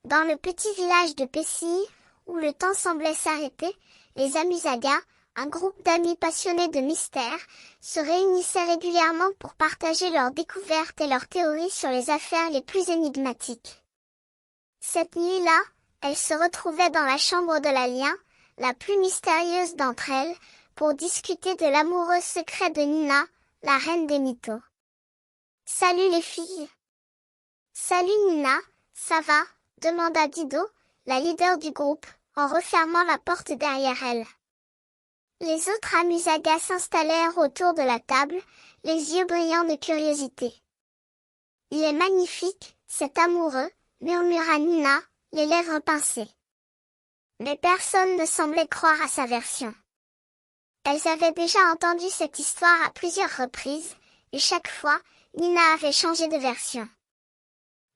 Dans le petit village de Pessis, où le temps semblait s'arrêter, les Amusaga, un groupe d'amis passionnés de mystère, se réunissaient régulièrement pour partager leurs découvertes et leurs théories sur les affaires les plus énigmatiques. Cette nuit-là, elles se retrouvaient dans la chambre de la Lien, la plus mystérieuse d'entre elles, pour discuter de l'amoureux secret de Nina, la reine des mythos. Salut les filles! Salut Nina, ça va? Demanda Dido, la leader du groupe, en refermant la porte derrière elle. Les autres Amusaga s'installèrent autour de la table, les yeux brillants de curiosité. Il est magnifique, cet amoureux, murmura Nina, les lèvres pincées. Mais personne ne semblait croire à sa version. Elles avaient déjà entendu cette histoire à plusieurs reprises, et chaque fois, Nina avait changé de version.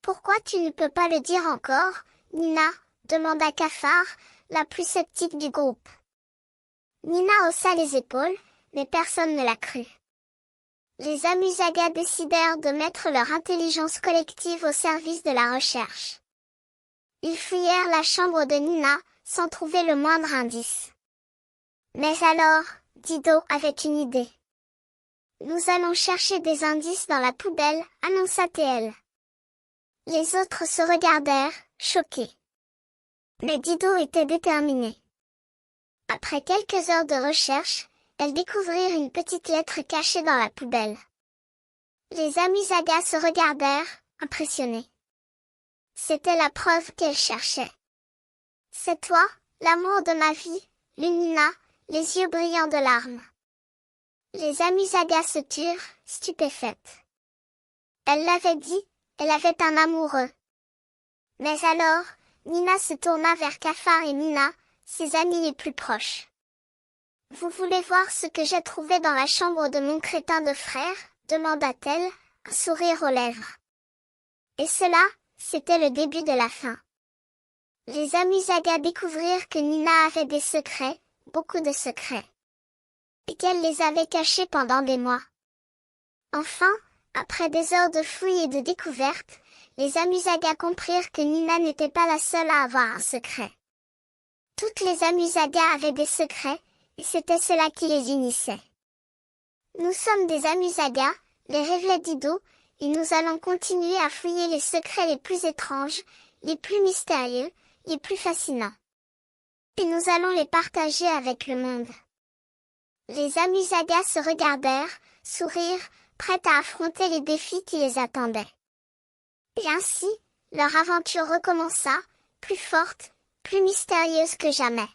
Pourquoi tu ne peux pas le dire encore, Nina? Demanda Cafard, la plus sceptique du groupe. Nina haussa les épaules, mais personne ne la crut. Les Amusaga décidèrent de mettre leur intelligence collective au service de la recherche. Ils fouillèrent la chambre de Nina, sans trouver le moindre indice. Mais alors, Dido avait une idée. Nous allons chercher des indices dans la poubelle, annonça-t-elle. Les autres se regardèrent, choqués. Mais Dido était déterminée. Après quelques heures de recherche, elles découvrirent une petite lettre cachée dans la poubelle. Les Amusaga se regardèrent, impressionnés. C'était la preuve qu'elles cherchaient. C'est toi, l'amour de ma vie, Lunina, les yeux brillants de larmes. Les Amusaga se turent, stupéfaites. Elle l'avait dit, elle avait un amoureux. Mais alors, Nina se tourna vers Cafard et Nina, ses amis les plus proches. Vous voulez voir ce que j'ai trouvé dans la chambre de mon crétin de frère? Demanda-t-elle, un sourire aux lèvres. Et cela, c'était le début de la fin. Les Amusaga découvrirent que Nina avait des secrets, beaucoup de secrets. Et qu'elle les avait cachés pendant des mois. Enfin, après des heures de fouilles et de découvertes, les Amusaga comprirent que Nina n'était pas la seule à avoir un secret. Toutes les Amusaga avaient des secrets, et c'était cela qui les unissait. Nous sommes des Amusaga, les révélait Dido, et nous allons continuer à fouiller les secrets les plus étranges, les plus mystérieux, les plus fascinants. Et nous allons les partager avec le monde. Les Amusaga se regardèrent, sourirent, prêtes à affronter les défis qui les attendaient. Et ainsi, leur aventure recommença, plus forte, plus mystérieuse que jamais.